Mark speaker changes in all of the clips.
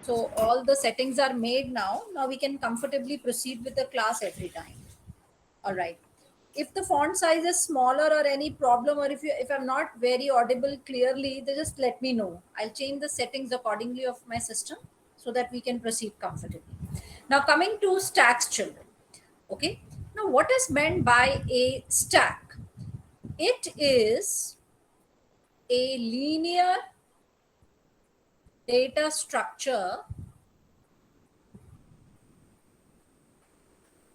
Speaker 1: So all the settings are made now. Now we can comfortably proceed with the class every time. All right. If the font size is smaller or any problem, or if I'm not very audible clearly, then just let me know. I'll change the settings accordingly of my system so that we can proceed comfortably. Now coming to stacks, children. Okay. Now what is meant by a stack? It is a linear data structure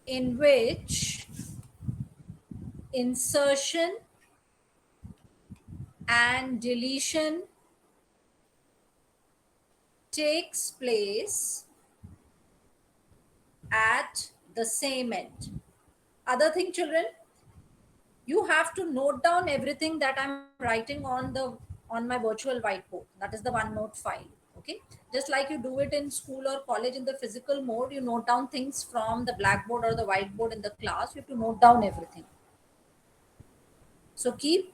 Speaker 1: in which insertion and deletion takes place at the same end. Other thing, children, you have to note down everything that I'm writing on my virtual whiteboard. That is the OneNote file. Okay, just like you do it in school or college in the physical mode, you note down things from the blackboard or the whiteboard in the class. You have to note down everything. So keep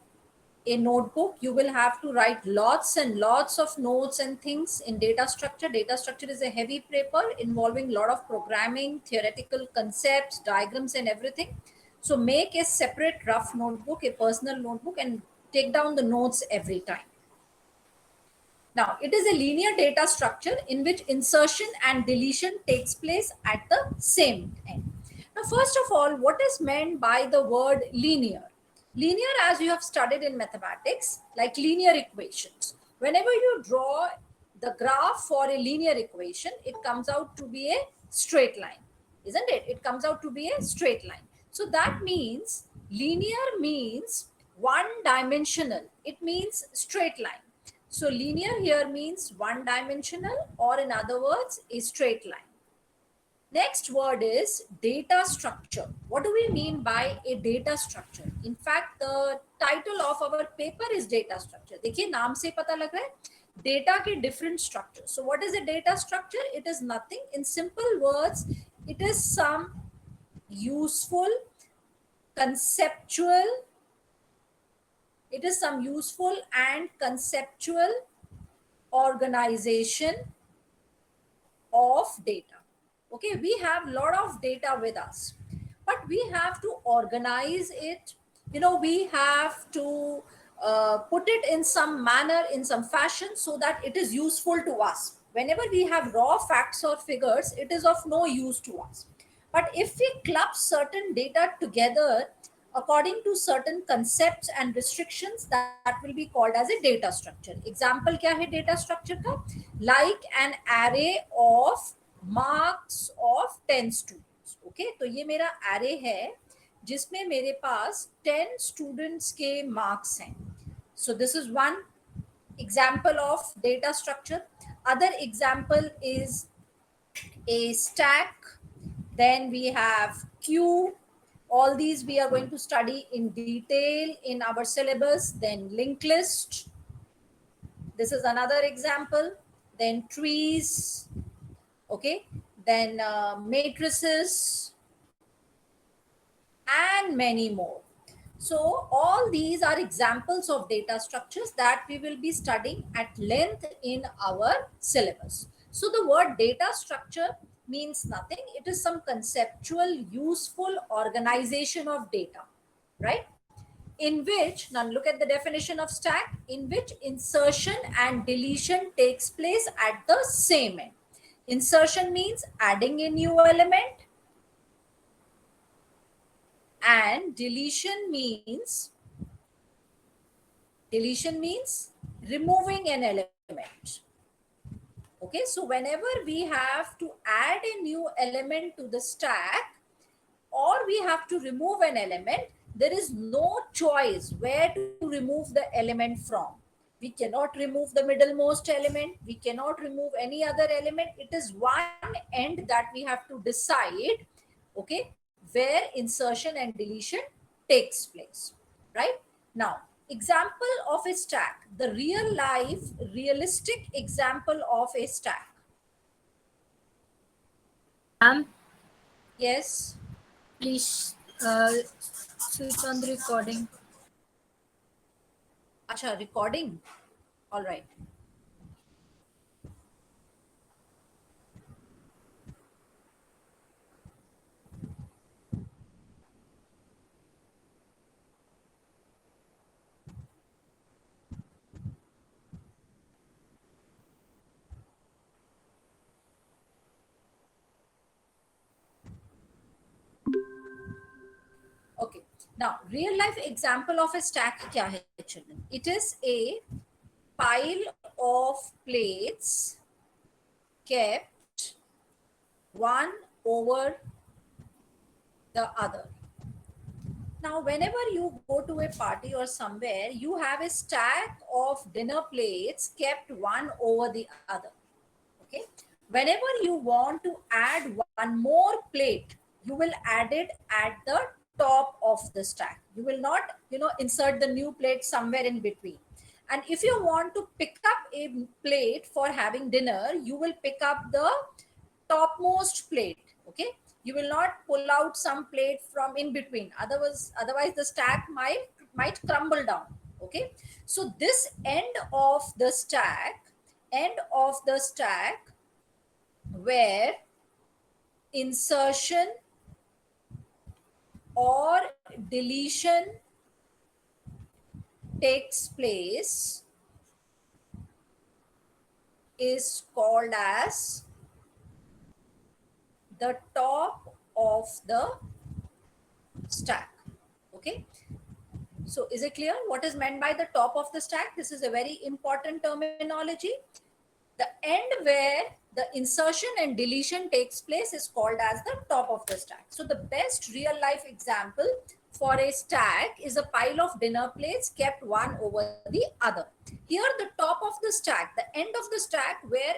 Speaker 1: a notebook. You will have to write lots and lots of notes and things in data structure. Data structure is a heavy paper involving a lot of programming, theoretical concepts, diagrams, and everything. So make a separate rough notebook, a personal notebook, and take down the notes every time. Now, it is a linear data structure in which insertion and deletion takes place at the same end. Now, first of all, what is meant by the word linear? Linear, as you have studied in mathematics, like linear equations. Whenever you draw the graph for a linear equation, it comes out to be a straight line, isn't it? It comes out to be a straight line. So that means linear means one dimensional. It means straight line. So linear here means one dimensional, or in other words, a straight line. Next word is data structure. What do we mean by a data structure? In fact, the title of our paper is data structure. देखिए नाम से पता लग रहा है data के different structures. So what is a data structure? It is nothing. In simple words, it is some useful, conceptual, it is some useful and conceptual organization of data. Okay, we have a lot of data with us, but we have to organize it. We have to put it in some manner, in some fashion, so that it is useful to us. Whenever we have raw facts or figures, it is of no use to us. But if we club certain data together according to certain concepts and restrictions, that will be called as a data structure. Example क्या है data structure का? Like an array of marks of 10 students. Okay, तो ये मेरा array है जिसमें मेरे पास 10 students के marks हैं. So this is one example of data structure. Other example is a stack. Then we have queue. All these we are going to study in detail in our syllabus. Then linked list. This is another example. Then trees. Okay. Then matrices and many more. So all these are examples of data structures that we will be studying at length in our syllabus. So the word data structure means nothing. It is some conceptual, useful organization of data, right? In which, now look at the definition of stack, in which insertion and deletion takes place at the same end. Insertion means adding a new element, and deletion means removing an element. Okay, so whenever we have to add a new element to the stack, or we have to remove an element, there is no choice where to remove the element from. We cannot remove the middlemost element, we cannot remove any other element. It is one end that we have to decide, okay, where insertion and deletion takes place, right? Now, example of a stack, the real life realistic example of a stack. Yes,
Speaker 2: Please switch on the recording.
Speaker 1: acha, recording. All right. Now, real life example of a stack kya hai, children? It is a pile of plates kept one over the other. Now, whenever you go to a party or somewhere, you have a stack of dinner plates kept one over the other. Okay. Whenever you want to add one more plate, you will add it at the top of the stack. You will not, insert the new plate somewhere in between. And if you want to pick up a plate for having dinner, you will pick up the topmost plate. Okay. You will not pull out some plate from in between. Otherwise the stack might crumble down. Okay. So this end of the stack where insertion or deletion takes place is called as the top of the stack. Okay. So is it clear what is meant by the top of the stack? This is a very important terminology. The end where the insertion and deletion takes place is called as the top of the stack. So the best real life example for a stack is a pile of dinner plates kept one over the other. Here the top of the stack, the end of the stack where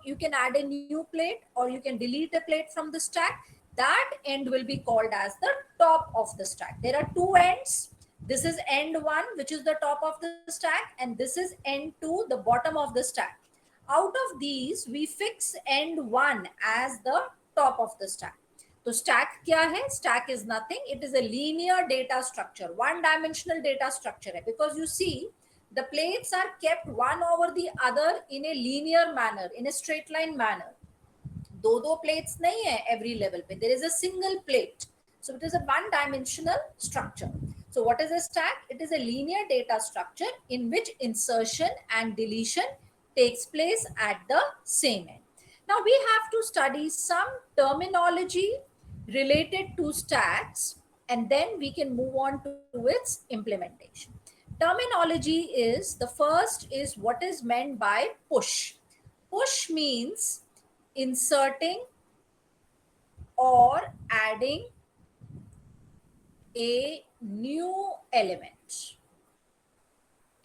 Speaker 1: you can add a new plate or you can delete a plate from the stack, that end will be called as the top of the stack. There are two ends. This is end one, which is the top of the stack, and this is end two, the bottom of the stack. Out of these, we fix end one as the top of the stack. So stack kya hai? Stack is nothing. It is a linear data structure, one dimensional data structure hai, because you see the plates are kept one over the other in a linear manner, in a straight line manner. दो plates nahi hai every level pe. There is a single plate. So it is a one dimensional structure. So what is a stack? It is a linear data structure in which insertion and deletion takes place at the same end. Now we have to study some terminology related to stacks, and then we can move on to its implementation. Terminology is, the first is what is meant by push. Push means inserting or adding a new element,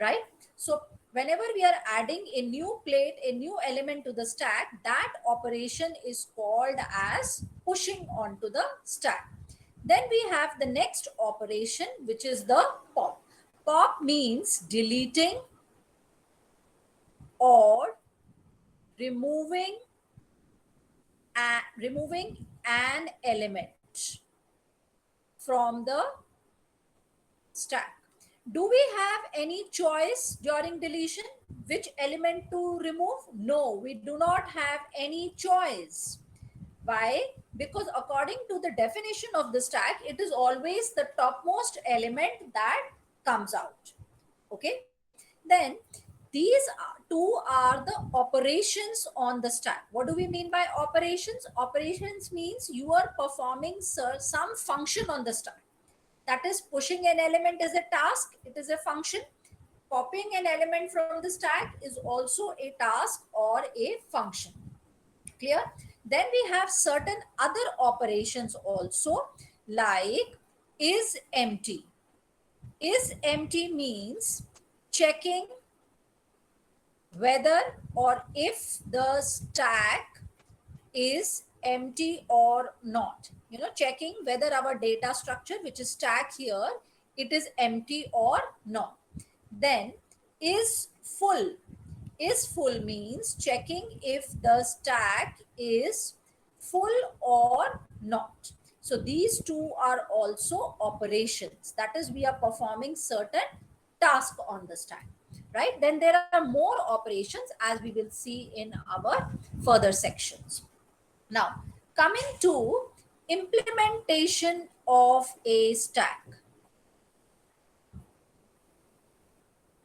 Speaker 1: right? So whenever we are adding a new plate, a new element to the stack, that operation is called as pushing onto the stack. Then we have the next operation, which is the pop. Pop means deleting or removing an element from the stack. Do we have any choice during deletion which element to remove? No, we do not have any choice. Why? Because according to the definition of the stack, it is always the topmost element that comes out. Okay. Then these two are the operations on the stack. What do we mean by operations? Operations means you are performing some function on the stack. That is, pushing an element is a task, it is a function. Copying an element from the stack is also a task or a function. Clear? Then we have certain other operations also, like is empty. Is empty means checking whether or if the stack is empty or not. Checking whether our data structure, which is stack here, it is empty or not. Then is full. Is full means checking if the stack is full or not. So these two are also operations. That is, we are performing certain task on the stack, right? Then there are more operations, as we will see in our further sections. Now, coming to implementation of a stack.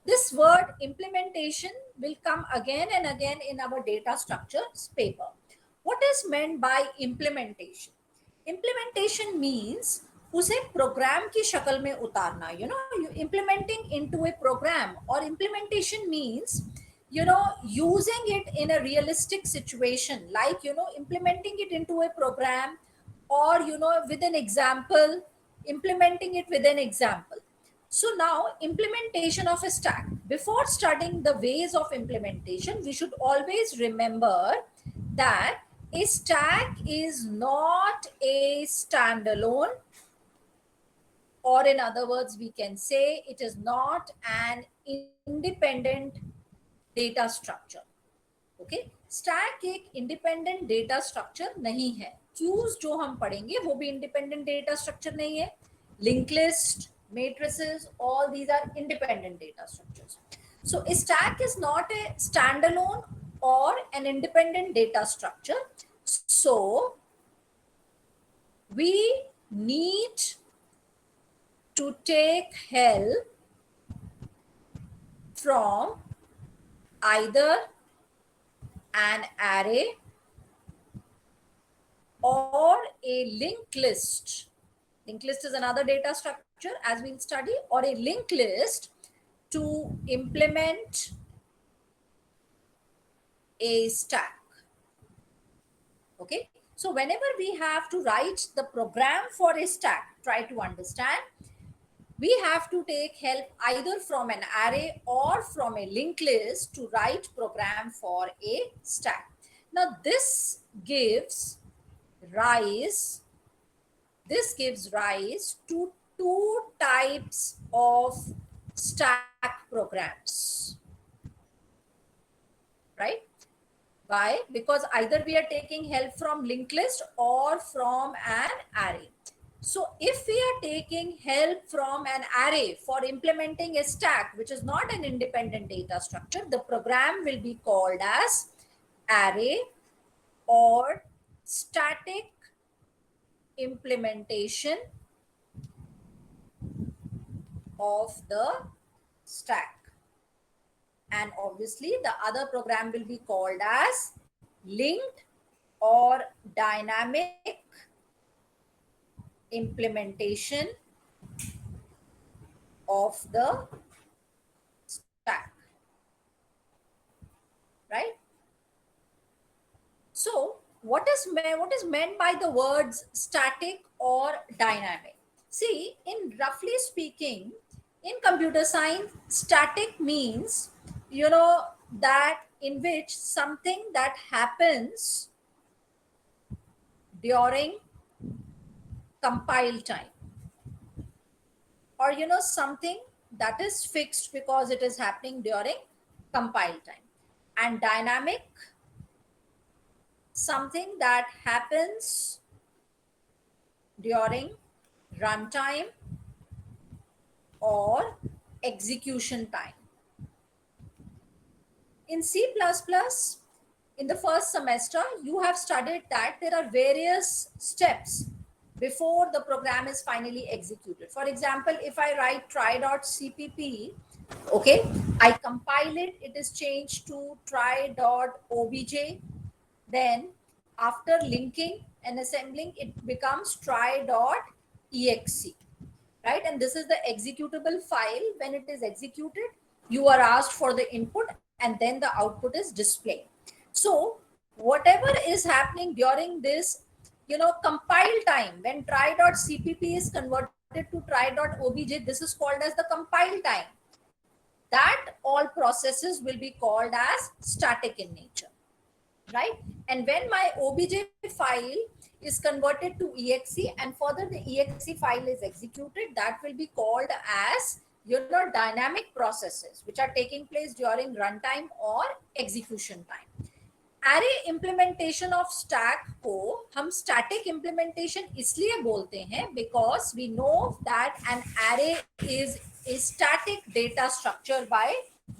Speaker 1: This word implementation will come again and again in our data structures paper. What is meant by implementation? Implementation means उसे programme की शक्ल में उतारना, you know, implementing into a program, or implementation means, you know, using it in a realistic situation, like, you know, implementing it into a program, or, you know, with an example, implementing it with an example. So now, implementation of a stack. Before studying the ways of implementation, we should always remember that a stack is not a standalone, or in other words, we can say it is not an independent data structure. Okay, stack एक independent data structure नहीं है. Cues जो हम पढ़ेंगे वो भी independent data structure नहीं है. Link list, matrices, all these are independent data structures. So a stack is not a standalone or an independent data structure. So we need to take help from either an array or a linked list. Linked list is another data structure as we'll study, or a linked list to implement a stack. Okay, so whenever we have to write the program for a stack, try to understand, we have to take help either from an array or from a linked list to write program for a stack. Now rise this gives rise to two types of stack programs, right? Why? Because either we are taking help from linked list or from an array. So if we are taking help from an array for implementing a stack, which is not an independent data structure, the program will be called as array or static implementation of the stack. And obviously the other program will be called as linked or dynamic implementation of the stack, right? So what is meant by the words static or dynamic? See, in roughly speaking, in computer science, static means, you know, that in which something that happens during compile time, or, you know, something that is fixed because it is happening during compile time. And dynamic, something that happens during runtime or execution time. In C++, in the first semester, you have studied that there are various steps before the program is finally executed. For example, if I write try.cpp, okay, I compile it, it is changed to try.obj. Then after linking and assembling, it becomes try.exe, right? And this is the executable file. When it is executed, you are asked for the input and then the output is displayed. So whatever is happening during this, you know, compile time, when try.cpp is converted to try.obj, this is called as the compile time. That all processes will be called as static in nature, right? And when my obj file is converted to exe and further the exe file is executed, that will be called as, you know, dynamic processes which are taking place during runtime or execution time. Array implementation of stack को हम static implementation इसलिए बोलते हैं because we know that an array is a static data structure by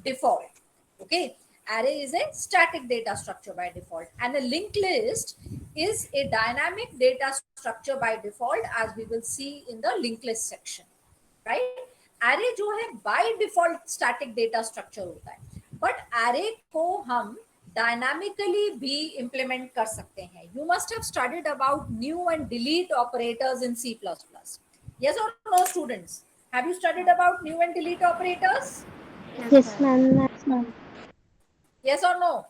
Speaker 1: default. Okay, array is a static data structure by default, and a linked list is a dynamic data structure by default, as we will see in the linked list section, right? Array जो है by default static data structure होता है, but array को हम dynamically भी implement कर सकते हैं. You must have studied about new and delete operators in C++. Yes or no, students? Have you studied about new and delete operators?
Speaker 3: Yes, ma'am. Yes, ma'am.
Speaker 1: Yes or no?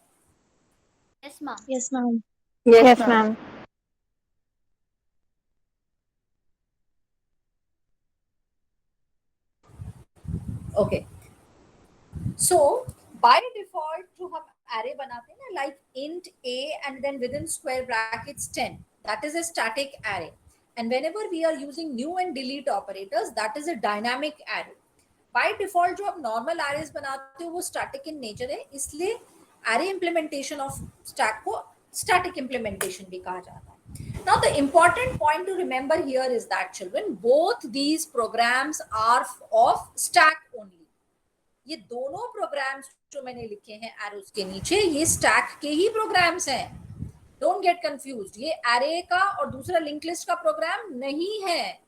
Speaker 2: Yes, ma'am.
Speaker 3: Yes, ma'am.
Speaker 4: Yes, ma'am.
Speaker 1: Okay. So by default जो हम array बनाते हैं ना, like int a and then within square brackets 10, that is a static array. And whenever we are using new and delete operators, that is a dynamic array. By default जो हम normal arrays बनाते हो वो static in nature है, इसलिए array implementation of stack को static implementation भी कहा जाता है. Now the important point to remember here is that children, both these programs are of stack only. ये दोनों प्रोग्राम्स जो मैंने लिखे हैं एरोस के नीचे, ये स्टैक के ही प्रोग्राम्स हैं. Don't get confused. ये एरे का और दूसरा लिंक लिस्ट का प्रोग्राम नहीं है.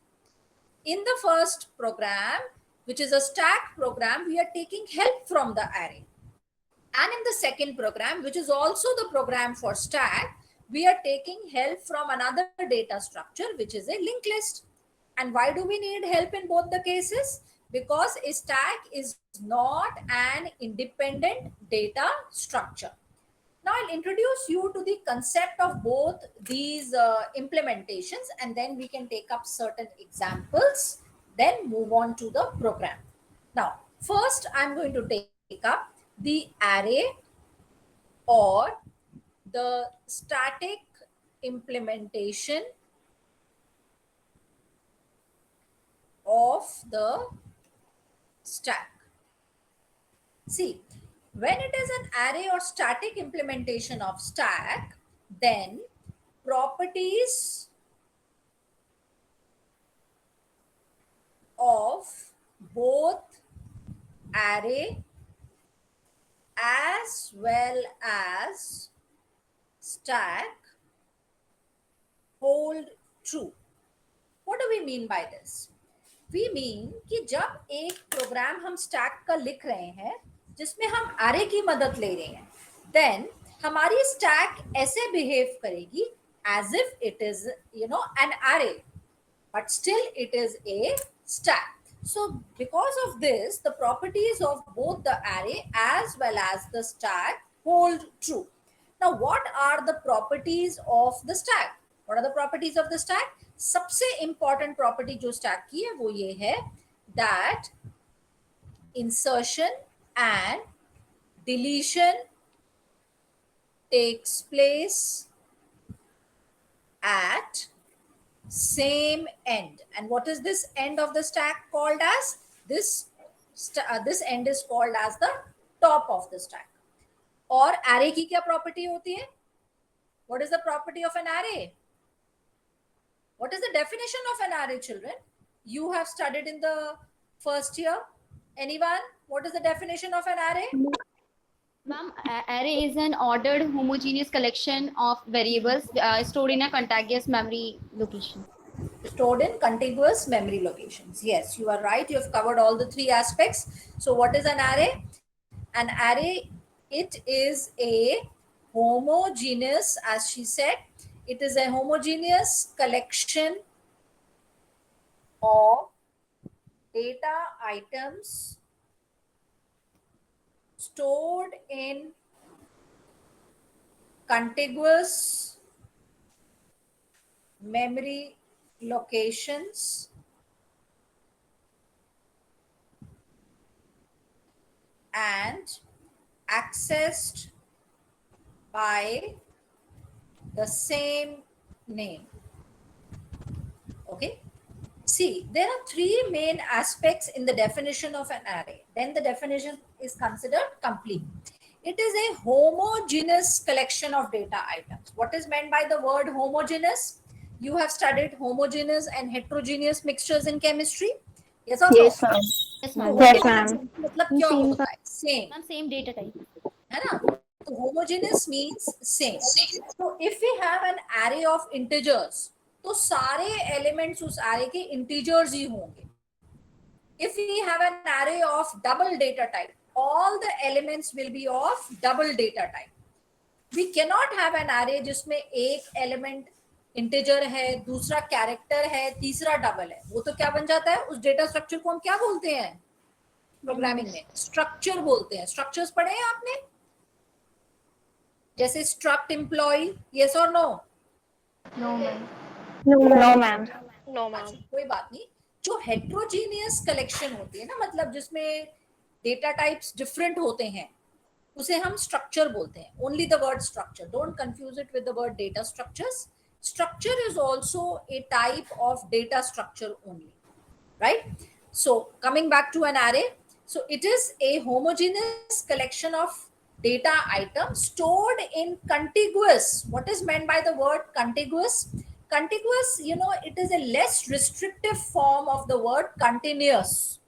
Speaker 1: In the first program, which is a stack program, we are taking help from the array. And in the second program, which is also the program for stack, we are taking help from another data structure, which is a linked list. And why do we need help in both the cases? Because a stack is not an independent data structure. Now I'll introduce you to the concept of both these implementations, and then we can take up certain examples, then move on to the program. Now, first I'm going to take up the array or the static implementation of the stack. See, when it is an array or static implementation of stack, then properties of both array as well as stack hold true. What do we mean by this? We mean कि जब एक programme हम stack का लिख रहे हैं जिसमें हम array की मदद ले रहे हैं, then हमारी स्टैक ऐसे बिहेव करेगी as if it is, an array, but still it is a stack. So because of this, the properties of both the array as well as the stack hold true. Now, what are the properties of the stack? What are the properties of the stack? सबसे important property जो stack की है वो ये है that insertion and deletion takes place at same end. And what is this end of the stack called as? This end is called as the top of the stack. और array की क्या property होती है? What is the property of an array? What is the definition of an array, children? You have studied in the first year. Anyone? What is the definition of an array?
Speaker 4: Ma'am, array is an ordered homogeneous collection of variables stored in a contiguous memory location.
Speaker 1: Stored in contiguous memory locations. Yes, you are right. You have covered all the three aspects. So what is an array? An array, it is a homogeneous, as she said, it is a homogeneous collection of data items stored in contiguous memory locations and accessed by the same name. Okay. See, there are three main aspects in the definition of an array. Then the definition is considered complete. It is a homogeneous collection of data items. What is meant by the word homogeneous? You have studied homogeneous and heterogeneous mixtures in chemistry. Yes or
Speaker 3: Yes,
Speaker 1: no?
Speaker 3: ma'am.
Speaker 4: Yes,
Speaker 1: तो
Speaker 4: ma'am.
Speaker 3: Yes,
Speaker 1: homogeneous मतलब क्या
Speaker 3: Same,
Speaker 1: होता है? Same.
Speaker 4: Ma'am, same data type.
Speaker 1: है ना? तो homogeneous means same. So if we have an array of integers, तो सारे elements उस array के integers ही होंगे. If we have an array of double data type, all the elements will be of double data type. We cannot have an array जिसमें एक element integer है, दूसरा character है, तीसरा डबल है, वो तो क्या बन जाता है, उस डेटा स्ट्रक्चर को हम क्या बोलते हैं प्रोग्रामिंग में, स्ट्रक्चर बोलते हैं। स्ट्रक्चर्स पढ़े हैं आपने, जैसे स्ट्रक्ट एम्प्लॉय, यस और no?
Speaker 2: No, ma'am.
Speaker 3: No,
Speaker 5: No,
Speaker 3: ma'am.
Speaker 5: ma'am.
Speaker 6: No,
Speaker 1: अच्छा
Speaker 6: ma'am.
Speaker 1: कोई बात नहीं। जो हेट्रोजीनियस कलेक्शन होती है ना, मतलब जिसमें डेटा टाइप्स डिफरेंट होते हैं, उसे हम स्ट्रक्चर बोलते हैं। Only the word structure, don't confuse it with the word data structures. Structure is also a type of data structure only, right? So coming back to an array, so it is a homogeneous collection of data items stored in contiguous. What is meant by the word contiguous? Contiguous, you know, it is a less restrictive form of the word continuous.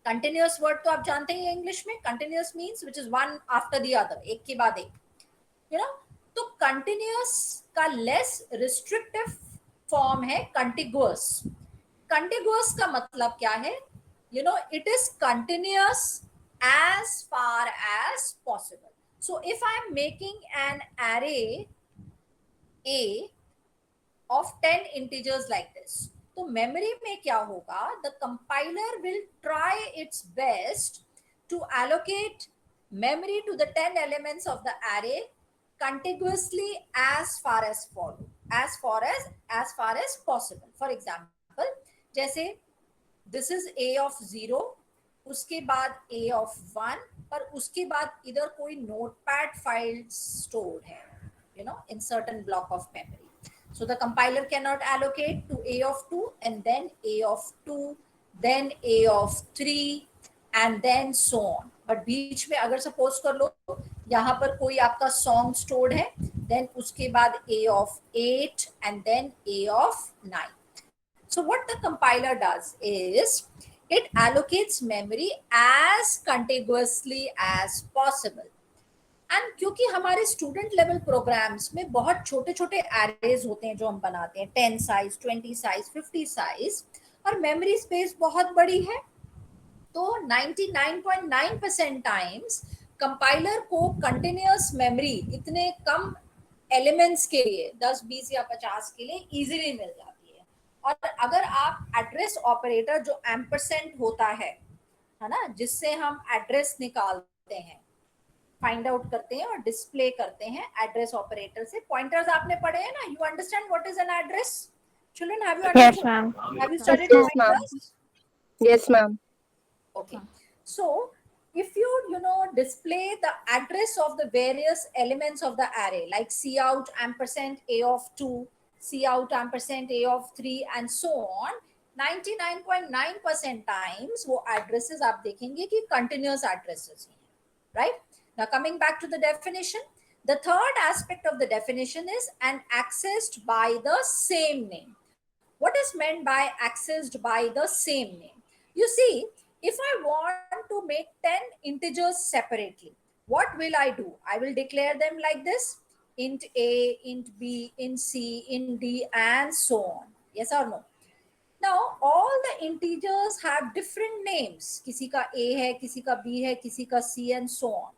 Speaker 1: Continuous word तो आप जानते ही English में, continuous means which is one after the other, एक के बाद एक, you know, तो continuous का less restrictive form है contiguous. Contiguous का मतलब क्या है? You know, it is continuous as far as possible. So if I am making an array A of 10 integers like this, तो मेमोरी में क्या होगा, the compiler will try its best to allocate memory to the 10 elements of the array contiguously as far as possible. For example, जैसे this is a of 0, उसके बाद a of 1, पर उसके बाद इधर कोई नोटपैड फाइल स्टोर्ड है, you know, in certain block of memory. So the compiler cannot allocate to a of 2 and then a of 2, then a of 3 and then so on. But बीच में अगर suppose कर लो यहाँ पर कोई आपका song stored है, then उसके बाद a of 8 and then a of 9. So what the compiler does is it allocates memory as contiguously as possible. And क्योंकि हमारे स्टूडेंट लेवल प्रोग्राम्स में बहुत छोटे छोटे एरेज होते हैं जो हम बनाते हैं, 10 साइज, 20 साइज, 50 साइज, और मेमोरी स्पेस बहुत बड़ी है, तो 99.9% टाइम्स कंपाइलर को कंटिन्यूअस मेमोरी इतने कम एलिमेंट्स के लिए 10, 20 या 50 के लिए इजीली मिल जाती है। और अगर आप एड्रेस ऑपरेटर जो एम्परसेंट होता है ना, जिससे हम एड्रेस निकालते हैं, फाइंड आउट करते हैं और डिस्प्ले करते हैं एड्रेस ऑपरेटर से, पॉइंटर्स आपने पढ़े हैं ना, you understand what is an address children, have you
Speaker 5: Yes,
Speaker 1: understood,
Speaker 5: ma'am.
Speaker 1: Have you studied
Speaker 6: Yes, ma'am.
Speaker 1: Pointers?
Speaker 6: Yes, ma'am.
Speaker 1: Okay, so if you know display the address of the various elements of the array like cout ampersand a of 2, cout ampersand a of 3 and so on, 99.9% times वो addresses आप देखेंगे कि continuous addresses हैं, right? Now coming back to the definition, the third aspect of the definition is an accessed by the same name. What is meant by accessed by the same name? You see, if I want to make 10 integers separately, what will I do? I will declare them like this: int a, int b, int c, int d and so on. Yes or no? Now all the integers have different names. किसी का a है, किसी का b है, किसी का c and so on.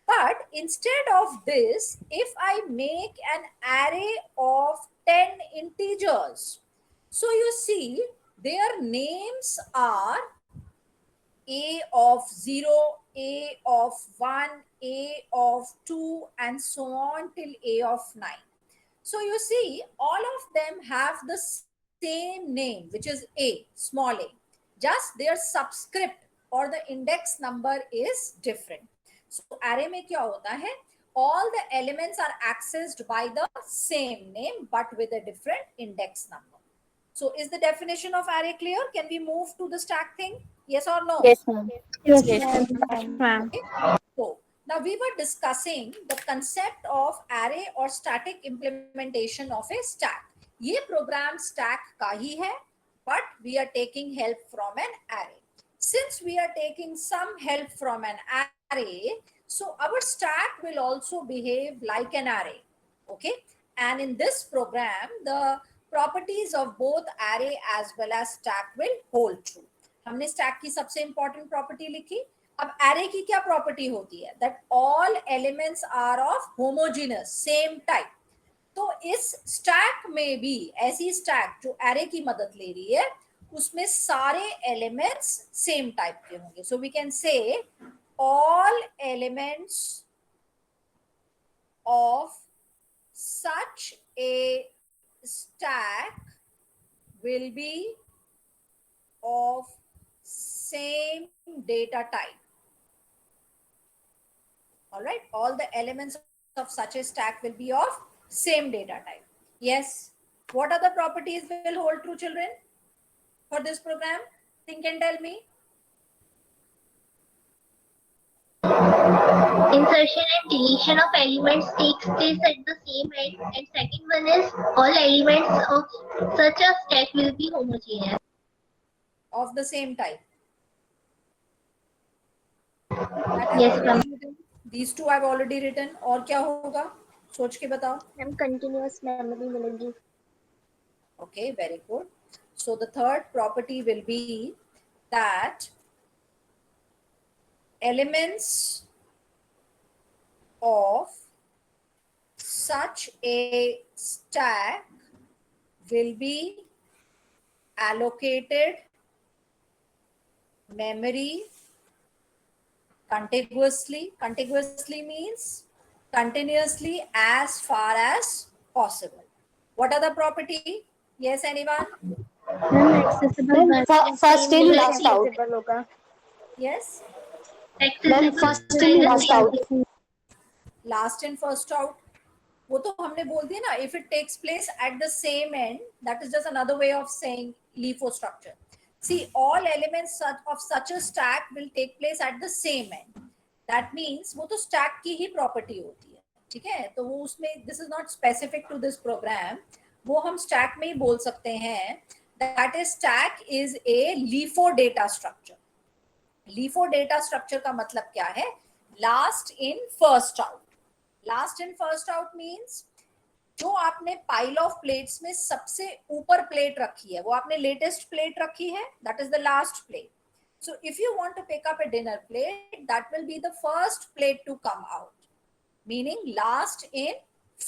Speaker 1: But instead of this, if I make an array of 10 integers, so you see their names are a of 0, a of 1, a of 2 and so on till a of 9. So you see all of them have the same name, which is a, small a, just their subscript or the index number is different. So array में क्या होता है, all the elements are accessed by the same name but with a different index number. So is the definition of array clear? Can we move to the stack thing? Yes or no?
Speaker 5: Yes, ma'am.
Speaker 3: Yes,
Speaker 6: Yes,
Speaker 3: ma'am.
Speaker 5: Ma'am.
Speaker 1: Okay. So now we were discussing the concept of array or static implementation of a stack. ये program stack का ही है, but we are taking help from an array. Since we are taking some help from an array, so our stack will also behave like an array. Okay, and in this program the properties of both array as well as stack will hold true. हमने stack की सबसे important property लिखी। अब array की क्या property होती है? That all elements are of homogeneous, same type. तो इस स्टैक में भी ऐसी स्टैक जो एरे की मदद ले रही है उसमें सारे एलिमेंट्स सेम टाइप के होंगे. So we can say all elements of such a stack will be of same data type. All right, all the elements of such a stack will be of same data type. Yes. What other properties will hold true, children, for this program? Think and tell me.
Speaker 3: Insertion and deletion of elements takes place at the same end. And second one is all elements of such a stack will be homogeneous.
Speaker 1: Of the same type. That I've
Speaker 3: Yes,
Speaker 1: already
Speaker 3: ma'am.
Speaker 1: written. These two I've already written. और क्या होगा? सोच के बताओ.
Speaker 3: Ma'am, continuous memory मिलेगी.
Speaker 1: Okay, very good. So the third property will be that elements of such a stack will be allocated memory contiguously. Contiguously means continuously as far as possible. What are the property? Yes, anyone?
Speaker 3: Ma'am, accessible
Speaker 2: Ma'am,
Speaker 3: by
Speaker 2: first
Speaker 3: same
Speaker 2: in,
Speaker 3: will
Speaker 2: last out.
Speaker 3: accessible होगा.
Speaker 1: Yes.
Speaker 2: Ma'am,
Speaker 3: Accessible
Speaker 2: first
Speaker 3: by
Speaker 2: in,
Speaker 3: the
Speaker 2: last
Speaker 3: same
Speaker 2: out.
Speaker 1: Last in first out. वो तो हमने बोल दिया ना, if it takes place at the same end, that is just another way of saying LIFO structure. See, all elements of such a stack will take place at the same end. That means वो तो stack की ही property होती है, ठीक है? तो वो उसमें this is not specific to this program. वो हम stack में ही बोल सकते हैं that is stack is a LIFO data structure. LIFO data structure का मतलब क्या है? Last in first out. Last in first out means जो आपने पाइल ऑफ प्लेट्स में सबसे ऊपर प्लेट रखी है वो आपने लेटेस्ट प्लेट रखी है, that is the last plate. So if you want to pick up a dinner plate, that will be the first plate to come out, meaning last in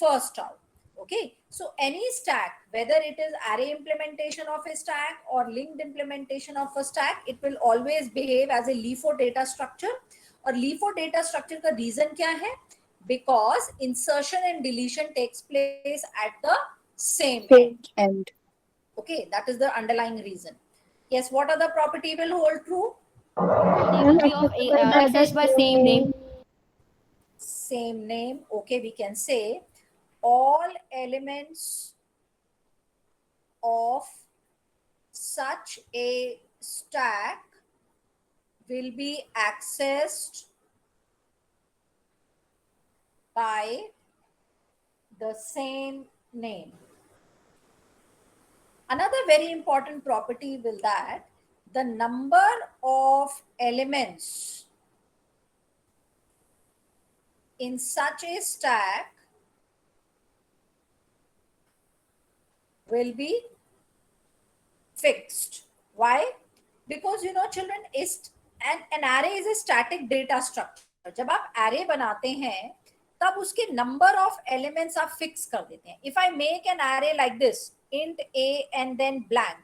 Speaker 1: first out. Okay, so any stack, whether it is array implementation of a stack or linked implementation of a stack, it will always behave as a LIFO data structure. और LIFO data structure का reason क्या है? Because insertion and deletion takes place at the same end.
Speaker 2: End.
Speaker 1: Okay, that is the underlying reason. Yes, what other property will hold true?
Speaker 4: Property of access by same name.
Speaker 1: Same name. Okay, we can say all elements of such a stack will be accessed by the same name. Another very important property will that the number of elements in such a stack will be fixed. Why? Because you know children, is an array is a static data structure. जब आप array बनाते हैं तब उसके number of elements आप fix कर देते हैं. If I make an array like this, int a and then blank,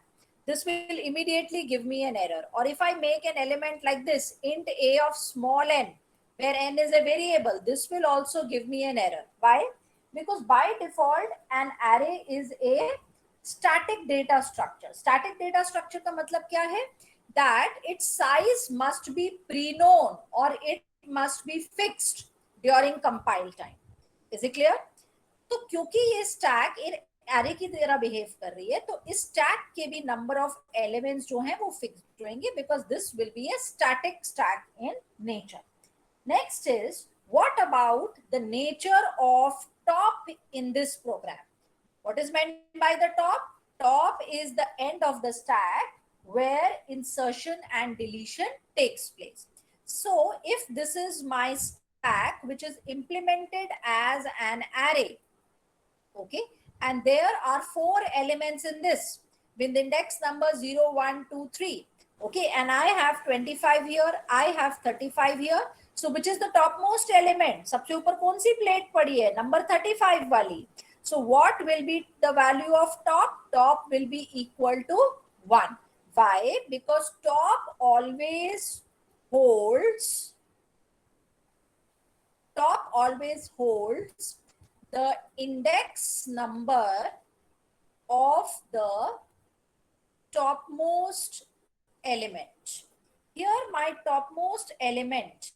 Speaker 1: this will immediately give me an error. Or if I make an element like this, int a of small n, where n is a variable, this will also give me an error. Why? Because by default an array is a static data structure. Static data structure का मतलब क्या है? That its size must be pre-known or it must be fixed during compile time. Is it clear? तो क्योंकि ये stack array की तरह behave कर रही है, तो इस stack के भी number of elements जो हैं वो fixed होंगे, because this will be a static stack in nature. Next is, what about the nature of top in this program? What is meant by the top? Top is the end of the stack where insertion and deletion takes place. So if this is my stack which is implemented as an array, okay, and there are 4 elements in this with index number 0, 1, 2, 3, okay, and I have 25 here, I have 35 here. So which is the topmost element? सबसे ऊपर कौन सी plate पड़ी है? Number 35 वाली. So what will be the value of top? Top will be equal to 1. Why? Because top always holds the index number of the topmost element. Here my topmost element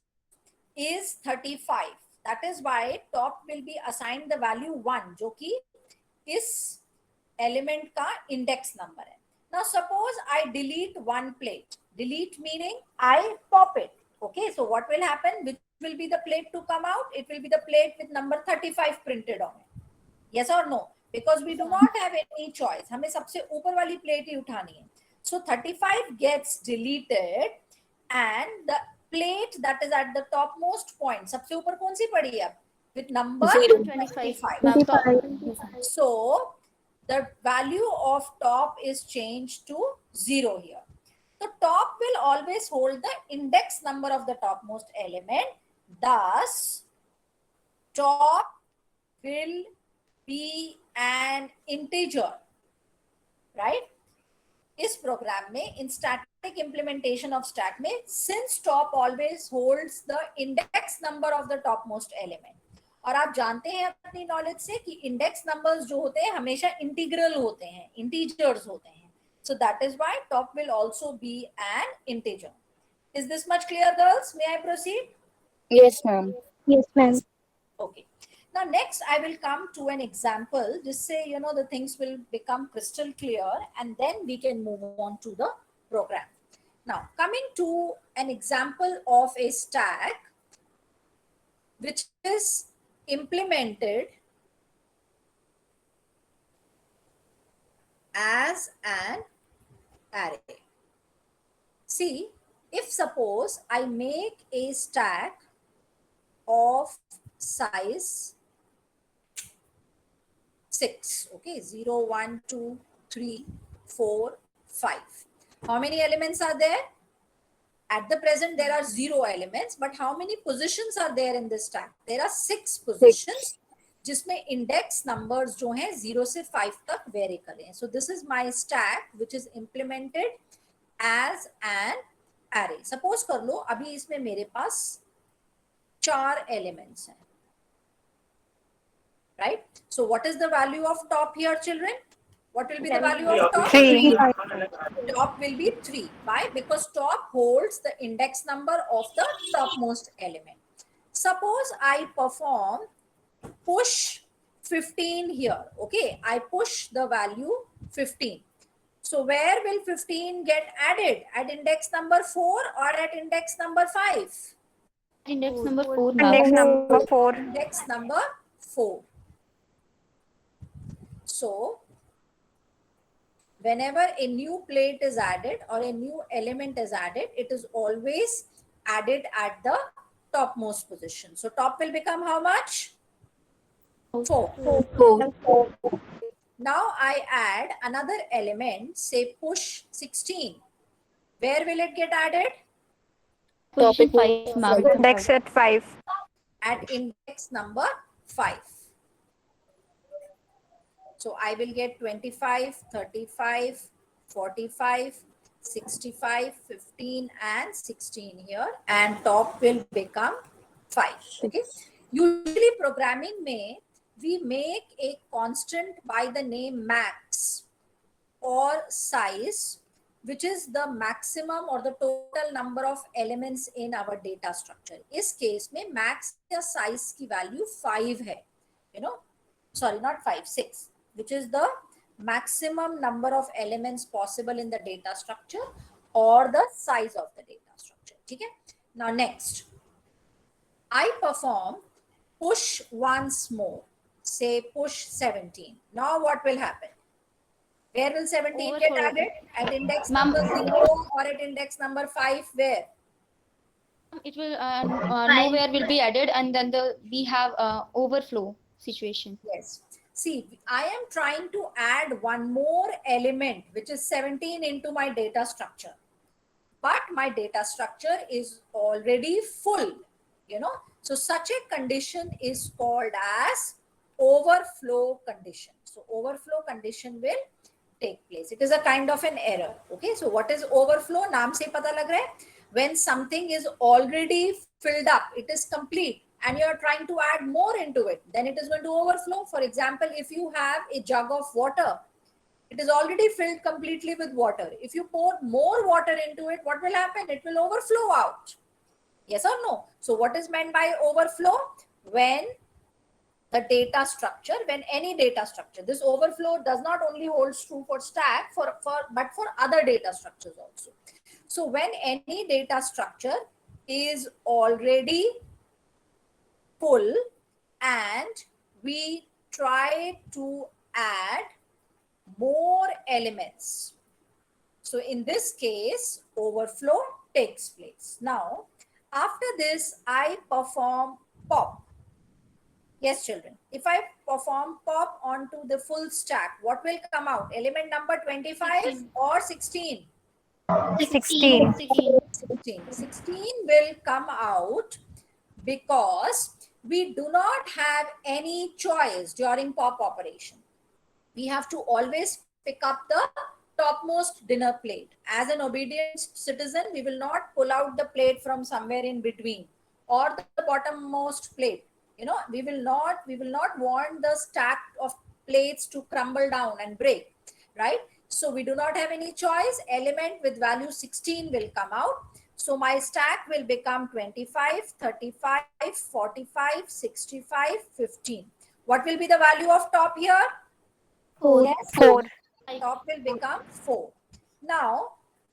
Speaker 1: is 35. That is why top will be assigned the value 1, जो कि इस element का index number है. Now suppose I delete one plate. Delete meaning I pop it. Okay, so what will happen? Which will be the plate to come out? It will be the plate with number 35 printed on it. Yes or no? Because we do not have any choice. हमें सबसे ऊपर वाली plate ही उठानी है. So 35 gets deleted and the plate that is at the topmost point, सबसे ऊपर कौन सी पड़ी है? With number 25.
Speaker 4: Ma'am,
Speaker 2: 25.
Speaker 1: So the value of top is changed to 0 here. So top will always hold the index number of the topmost element. Thus, top will be an integer, right? इस program में इन static implementation of stack में since top always holds the index number of the top most element, और आप जानते हैं अपनी knowledge से कि इंडेक्स नंबर्स जो होते हैं हमेशा इंटीग्रल होते हैं, इंटीजर्स होते हैं. So that is why top will also be N integer. Is this much clear girls? May I proceed?
Speaker 5: Yes, ma'am.
Speaker 2: Yes, ma'am.
Speaker 1: Okay. Now next I will come to an example, just say the things will become crystal clear and then we can move on to the program. Now coming to an example of a stack which is implemented as an array. See, if suppose I make a stack of size 6, okay, 0, 1, 2, 3, 4, 5. How many elements are there? At the present, there are 0 elements, but how many positions are there in this stack? There are 6 positions, जिसमें index numbers जो हैं 0 से 5 तक vary करें. So this is my stack which is implemented as an array. Suppose कर लो अभी इसमें मेरे पास 4 elements हैं. Right? So what is the value of top here, children? What will be the value of top?
Speaker 5: 3.
Speaker 1: Top will be 3. Why? Because top holds the index number of the topmost element. Suppose I perform push 15 here. Okay, I push the value 15. So where will 15 get added? At index number 4 or at index number 5?
Speaker 4: index number 4,
Speaker 5: Index
Speaker 4: ma'am.
Speaker 5: number 4.
Speaker 1: Index number 4. So whenever a new plate is added or a new element is added, it is always added at the topmost position. So top will become how much? 4.
Speaker 5: 4.
Speaker 1: Now I add another element, say push 16. Where will it get added?
Speaker 4: Position 5, ma'am.
Speaker 5: Index at 5.
Speaker 1: At index number 5. So I will get 25, 35, 45, 65, 15 and 16 here, and top will become 5. Okay. Usually programming में we make a constant by the name max or size, which is the maximum or the total number of elements in our data structure. इस case में max या size की value 5 है. Sorry, not 5, 6. Which is the maximum number of elements possible in the data structure or the size of the data structure. Okay? Now next, I perform push once more, say push 17. Now what will happen? Where will 17 get
Speaker 4: Overflow.
Speaker 1: added? At index
Speaker 4: Ma'am.
Speaker 1: number 0 or at index number 5? Where?
Speaker 4: It will nowhere will be added, and then we have overflow situation.
Speaker 1: Yes. See, I am trying to add one more element, which is 17, into my data structure. But my data structure is already full, So such a condition is called as overflow condition. So overflow condition will take place. It is a kind of an error. Okay, so what is overflow? नाम से पता लग रहा है, when something is already filled up, it is complete, and you are trying to add more into it, then it is going to overflow. For example, if you have a jug of water, it is already filled completely with water. If you pour more water into it, what will happen? It will overflow out. Yes or no? So what is meant by overflow? When the data structure, when any data structure, this overflow does not only holds true for stack, but for other data structures also. So when any data structure is already full and we try to add more elements, so in this case, overflow takes place. Now, after this, I perform pop. Yes, children. If I perform pop onto the full stack, what will come out? Element number 25
Speaker 4: 16.
Speaker 1: or 16?
Speaker 5: 16.
Speaker 1: 16 will come out because we do not have any choice during pop operation. We have to always pick up the topmost dinner plate. As an obedient citizen, we will not pull out the plate from somewhere in between or the bottommost plate. You know, we will not want the stack of plates to crumble down and break, right? So we do not have any choice. Element with value 16 will come out. So my stack will become 25, 35, 45, 65, 15. What will be the value of top here?
Speaker 3: 4.
Speaker 5: 4.
Speaker 1: Top will become 4. Now,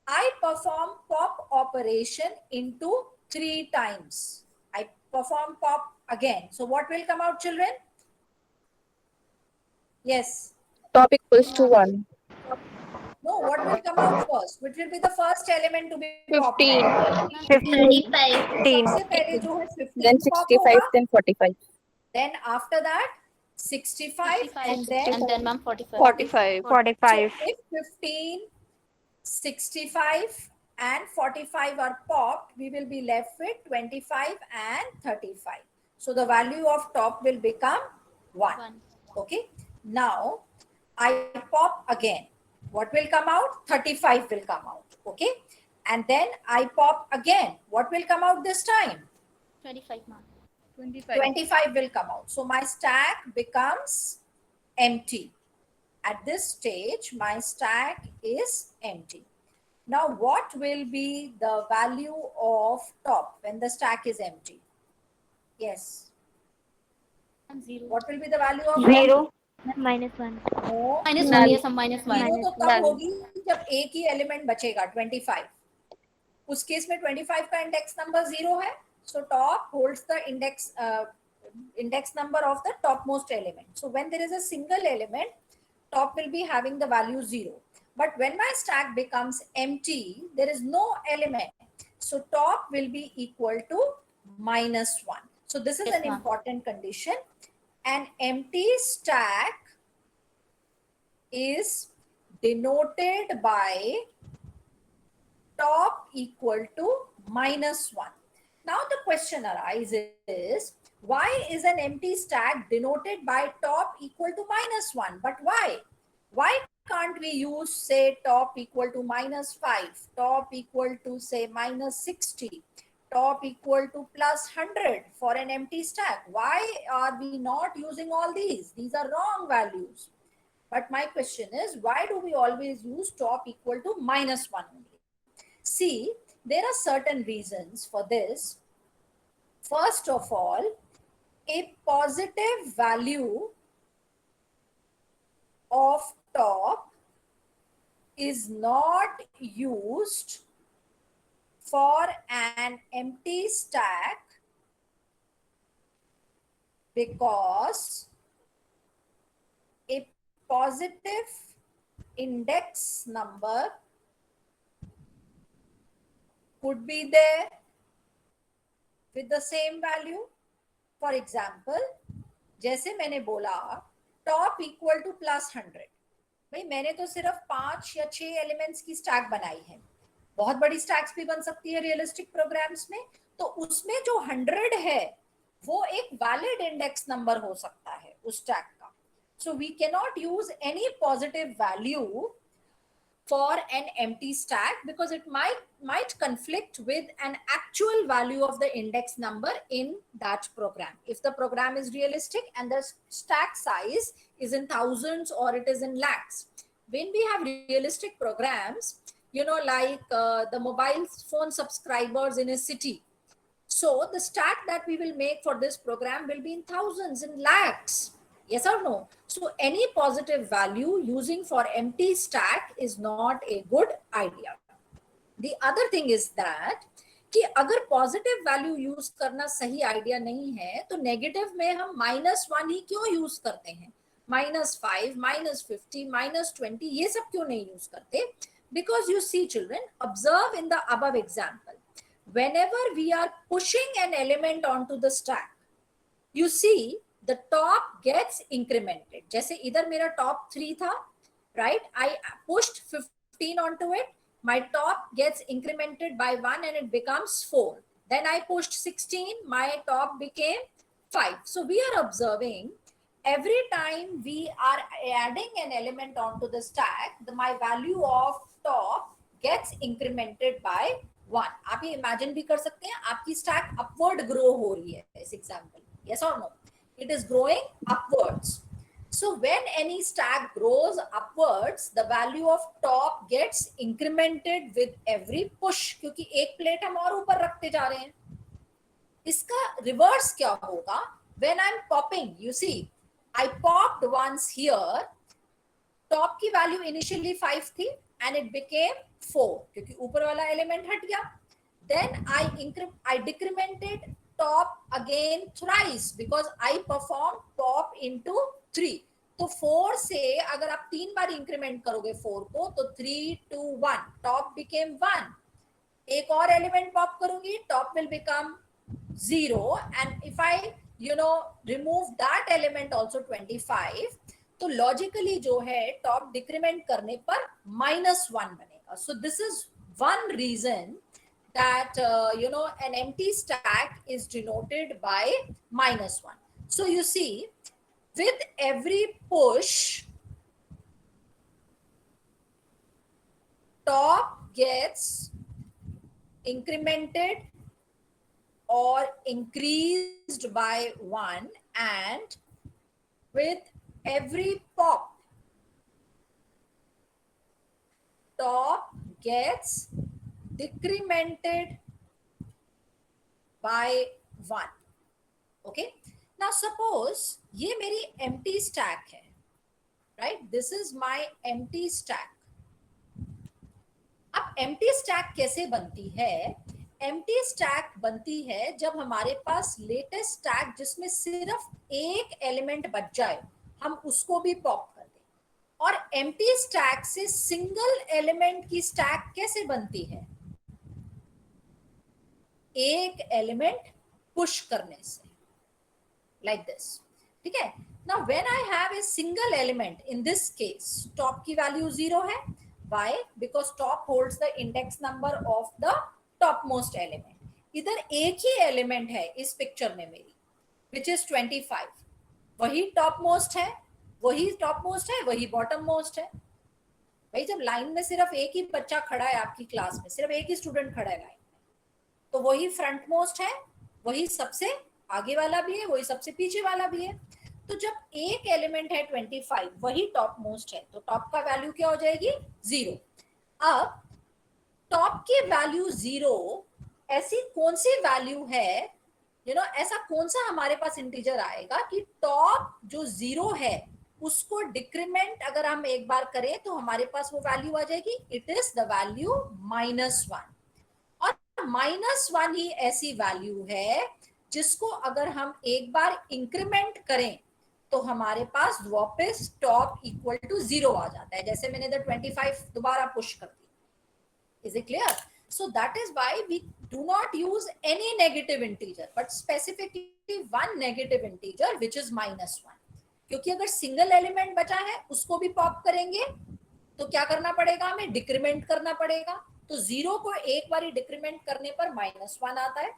Speaker 1: I perform pop operation into 3 times. I perform pop again. So what will come out, children? Yes.
Speaker 5: Top equals to 1.
Speaker 1: No, what will come out first? Which will be the first element to be popped?
Speaker 5: 15.
Speaker 3: 35.
Speaker 5: 15.
Speaker 1: सबसे पहले जो है 15
Speaker 5: Then
Speaker 1: pop
Speaker 5: 65,
Speaker 1: होगा.
Speaker 5: then 45.
Speaker 1: Then after that 65 and then
Speaker 4: and then ma'am 45.
Speaker 5: 45. 45.
Speaker 1: So if 15, 65 and 45 are popped, we will be left with 25 and 35. So the value of top will become 1.
Speaker 4: 1.
Speaker 1: Okay. Now I pop again. What will come out? 35 will come out. Okay. And then I pop again. What will come out this time?
Speaker 4: 25 ma'am.
Speaker 1: 25 will come out. So my stack becomes empty. At this stage, my stack is empty. Now, what will be the value of top when the stack is empty? Yes.
Speaker 4: And 0.
Speaker 1: What will be the value of
Speaker 5: 0.
Speaker 3: -1.
Speaker 1: No.
Speaker 4: Minus 1, yes, ma'am, minus 1.
Speaker 1: 0 तो तब होगी जब एक ही element बचेगा 25. उस case में 25 का index number 0 है. So top holds the index number of the topmost element. So when there is a single element, top will be having the value 0. But when my stack becomes empty, there is no element. So top will be equal to -1. So this is
Speaker 4: Yes,
Speaker 1: an
Speaker 4: ma'am.
Speaker 1: important condition. An empty stack is denoted by top equal to -1. Now the question arises, why is an empty stack denoted by top equal to -1? But why? Why can't we use, say, top equal to -5, top equal to, say, -60, top equal to +100 for an empty stack? Why are we not using all these? These are wrong values. But my question is, why do we always use top equal to -1 only? See, there are certain reasons for this. First of all, a positive value of top is not used for an empty stack because a positive index number could be there with the same value. For example, जैसे मैंने बोला top equal to +100. भाई मैंने तो सिर्फ 5 या 6 elements की stack बनाई है. बहुत बड़ी स्टैक्स भी बन सकती है रियलिस्टिक प्रोग्राम्स में. तो उसमें जो 100 है वो एक वैलिड इंडेक्स नंबर हो सकता है. उस स्टैक का. So we cannot use any positive value for an empty stack because it might conflict with an actual value of the index number in that program. If the program is realistic and the stack size is in thousands or it is in lakhs. When we have realistic programs, you know, like the mobile phone subscribers in a city, so the stack that we will make for this program will be in thousands, in lakhs. Yes or no? So any positive value using for empty stack is not a good idea. The other thing is that कि अगर positive value use करना सही idea नहीं है तो negative में हम -1 ही क्यों यूज करते हैं? -5, -50, -20 ये सब क्यों नहीं यूज करते? Because you see children, observe in the above example, whenever we are pushing an element onto the stack, you see the top gets incremented. जैसे इधर मेरा top 3 था, right? I pushed 15 onto it. My top gets incremented by 1 and it becomes 4. Then I pushed 16, my top became 5. So we are observing every time we are adding an element onto the stack, my value of top gets incremented by 1. आप ये imagine भी कर सकते हैं, आपकी stack upward grow हो रही है इस example. Yes or no? It is growing upwards. So when any stack grows upwards, the value of top gets incremented with every push, क्योंकि एक प्लेट हम और ऊपर रखते जा रहे हैं. इसका रिवर्स क्या होगा? When I'm popping, you see, I popped once here. Top की value initially 5 थी and it became 4 क्योंकि ऊपर वाला element हट गया. Then I decremented top again thrice because I performed pop into 3. तो 4 से अगर आप 3 बार इंक्रीमेंट करोगे 4 को तो 3, 2, 1 top became 1. एक और एलिमेंट पॉप करूंगी, top will become 0 and if I remove that element also 25, तो logically जो है top डिक्रीमेंट करने पर -1 बनेगा. So this is one reason that an empty stack is denoted by -1. So you see, with every push, top gets incremented or increased by 1, and with every pop, top gets decremented by 1. Okay. Now suppose ये मेरी empty stack है, right? This is my empty stack. अब empty stack कैसे बनती है? Empty stack बनती है जब हमारे पास latest stack जिसमें सिर्फ एक element बच जाए, हम उसको भी pop कर दें. और empty stack से single element की stack कैसे बनती है? एक एलिमेंट पुश करने से, like this. ठीक है? Now when I have a single element, in this case top की value 0 है. Why? Because top holds the index number of the topmost element. इधर एक ही एलिमेंट है इस पिक्चर में मेरी, which is 25. वही topmost है, वही topmost है, वही bottommost है. भाई जब लाइन में सिर्फ एक ही बच्चा खड़ा है आपकी क्लास में, सिर्फ एक ही स्टूडेंट खड़ा है लाइन, तो वही फ्रंट मोस्ट है, वही सबसे आगे वाला भी है, वही सबसे पीछे वाला भी है. तो जब एक एलिमेंट है 25, वही टॉप मोस्ट है, तो टॉप का वैल्यू क्या हो जाएगी? 0. अब टॉप की वैल्यू 0, ऐसी कौन सी वैल्यू है, ऐसा कौन सा हमारे पास इंटीजर आएगा कि टॉप जो 0 है उसको डिक्रीमेंट अगर हम एक बार करें तो हमारे पास वो वैल्यू आ जाएगी. It is the value -1. और -1 ही ऐसी वैल्यू है जिसको अगर हम एक बार इंक्रीमेंट करें तो हमारे पास वापस टॉप इक्वल टू 0 आ जाता है. जैसे मैंने इधर 25 दोबारा पुश कर दी. Is it clear? So that is why we do not use any negative integer, but specifically one negative integer which is -1. क्योंकि अगर सिंगल एलिमेंट बचा है उसको भी पॉप करेंगे तो क्या करना पड़ेगा? हमें डिक्रीमेंट करना पड़ेगा. तो 0 को एक बार डिक्रीमेंट करने पर -1 आता है.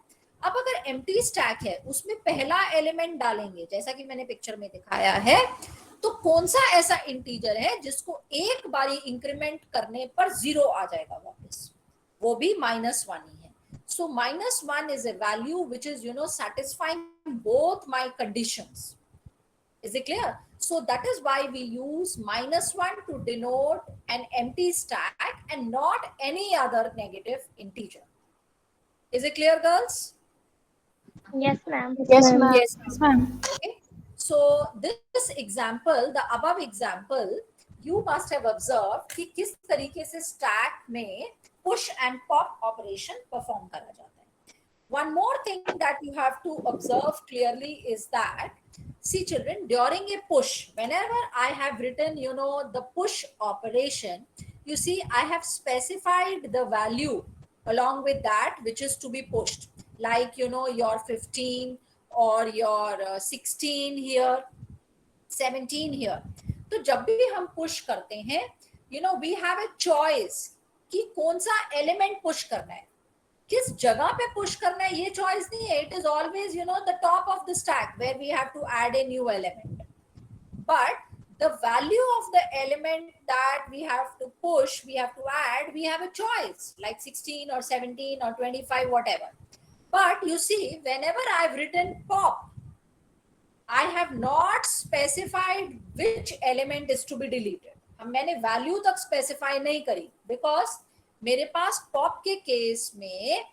Speaker 1: अब अगर एम्प्टी स्टैक है, उसमें पहला एलिमेंट डालेंगे जैसा कि मैंने पिक्चर में दिखाया है, तो कौन सा ऐसा इंटीजर है जिसको एक बारी इंक्रीमेंट करने पर 0 आ जाएगा वापस, वो भी -1 ही है. So -1 is a value which is, satisfying both my conditions. Is it clear? So that is why we use -1 to denote an empty stack and not any other negative integer. Is it clear, girls?
Speaker 3: Yes, ma'am.
Speaker 2: Yes, ma'am.
Speaker 5: Yes.
Speaker 1: Okay. So this example, the above example, you must have observed कि किस तरीके से stack में push and pop operation perform करा जाता है. One more thing that you have to observe clearly is that, see children, during a push, whenever I have written, the push operation, you see I have specified the value along with that which is to be pushed, like your 15 or your 16 here, 17 here. तो जब भी हम push करते हैं, we have a choice कि कौन सा element push करना है, किस जगह पे push करना है, ये choice नहीं है. It is always, the top of the stack where we have to add a new element. But the value of the element that we have to push, we have to add, we have a choice, like 16 or 17 or 25, whatever. But you see, whenever I've written pop, I have not specified which element is to be deleted. अब मैंने value तक specify नहीं करी, because मेरे पास pop के case में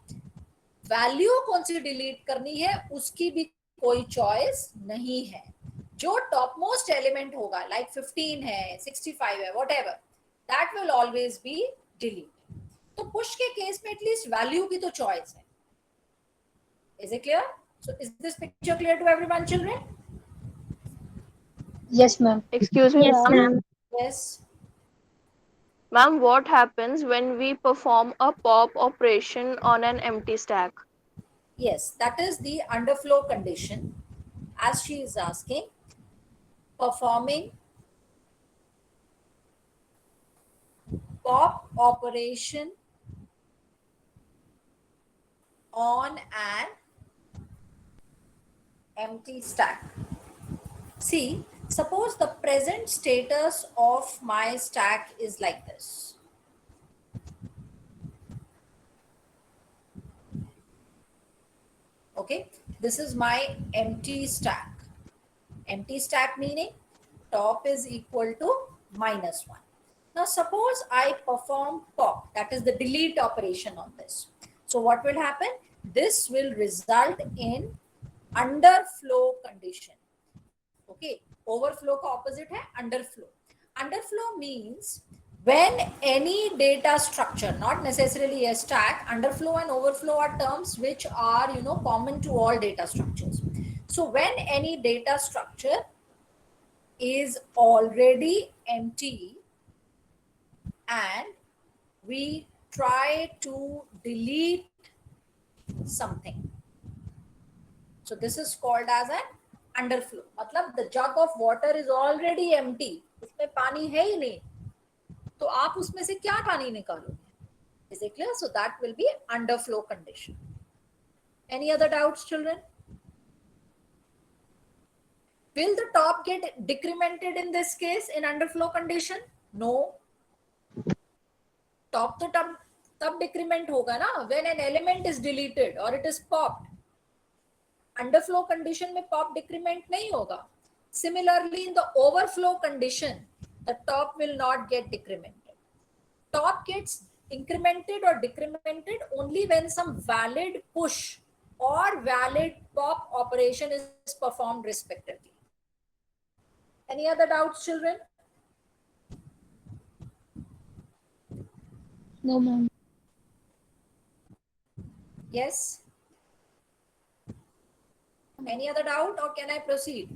Speaker 1: value कौन C delete करनी है उसकी भी कोई चॉइस नहीं है. जो टॉप मोस्ट एलिमेंट होगा, लाइक 15 है, 65 है, whatever, that will always be deleted. तो पुश के केस में एटलीस्ट वैल्यू की तो चॉइस है. Is it clear? So is this picture clear to everyone, children?
Speaker 2: Yes, ma'am.
Speaker 5: Excuse me,
Speaker 3: Yes,
Speaker 5: ma'am.
Speaker 3: ma'am.
Speaker 1: Yes.
Speaker 5: Ma'am, what happens when we perform a pop operation on an empty stack?
Speaker 1: Yes, that is the underflow condition, as she is asking. Performing pop operation on an empty stack. See, suppose the present status of my stack is like this. Okay, this is my empty stack. Empty stack meaning top is equal to -1. Now suppose I perform pop, that is the delete operation on this. So what will happen? This will result in underflow condition. Okay, overflow का opposite है underflow. Underflow means when any data structure, not necessarily a stack, underflow and overflow are terms which are common to all data structures. So when any data structure is already empty and we try to delete something, so this is called as an underflow. मतलब the jug of water is already empty, उसमें पानी है ही नहीं, तो आप उसमें से क्या पानी निकालोगे? Is it clear? So that will be underflow condition. Any other doubts, children? Will the top get decremented in this case in underflow condition? No. Top तो तब decrement होगा ना when an element is deleted or it is popped. Underflow condition में pop decrement नहीं होगा. Similarly, in the overflow condition, the top will not get decremented. Top gets incremented or decremented only when some valid push or valid pop operation is performed respectively. Any other doubts, children?
Speaker 2: No, ma'am.
Speaker 1: Yes? Any other doubt or can I proceed?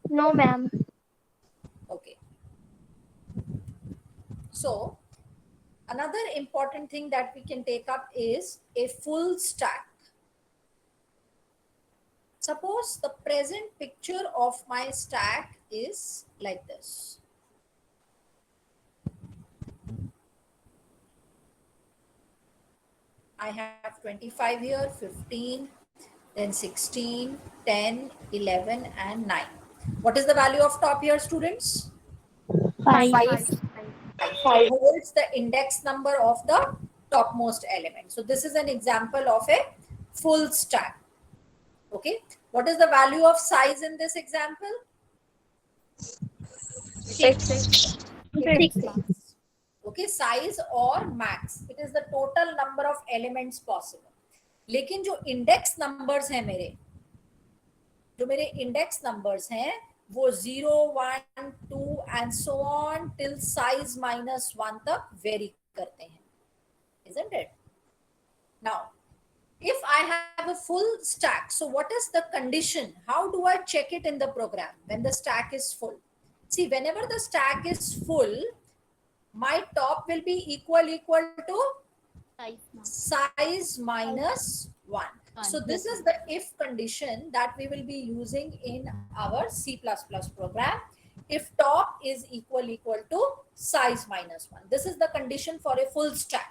Speaker 3: No, ma'am.
Speaker 1: Okay. So, another important thing that we can take up is a full stack. Suppose the present picture of my stack is like this. I have 25 here, 15, then 16, 10, 11, and 9. What is the value of top here, students?
Speaker 2: 5.
Speaker 1: 5 holds the index number of the topmost element. So this is an example of a full stack. Okay. What is the value of size in this example?
Speaker 5: 6.
Speaker 1: Okay, size or max. It is the total number of elements possible. लेकिन जो index numbers हैं मेरे index numbers हैं वो 0, 1, 2 and so on till size -1 तक very करते हैं, isn't it? Now, if I have a full stack, so what is the condition? How do I check it in the program when the stack is full? See, whenever the stack is full, my top will be equal to size -1. So this is the if condition that we will be using in our C++ program. If top is equal to size -1. This is the condition for a full stack.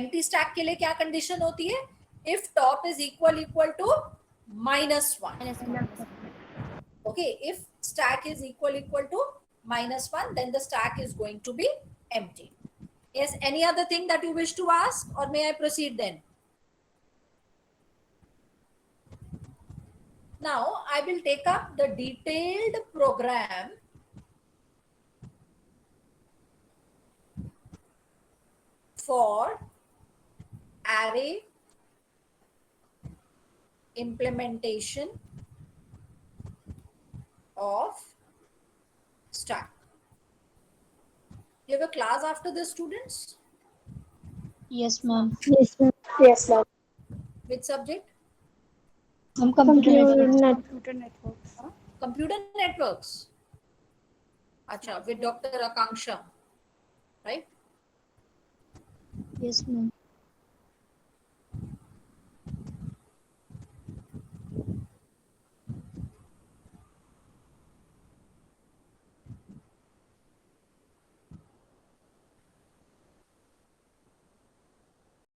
Speaker 1: Empty stack के लिए क्या condition होती है? If top is equal to -1. Okay, if stack is equal to -1, then the stack is going to be empty. Yes, any other thing that you wish to ask, or may I proceed then? Now I will take up the detailed program for array implementation of stack. You have a class after this, students?
Speaker 2: Yes, ma'am.
Speaker 5: Yes, ma'am.
Speaker 1: Which subject?
Speaker 2: Computer networks.
Speaker 1: Computer networks. Acha, with Dr. Akanksha, right?
Speaker 2: Yes, ma'am.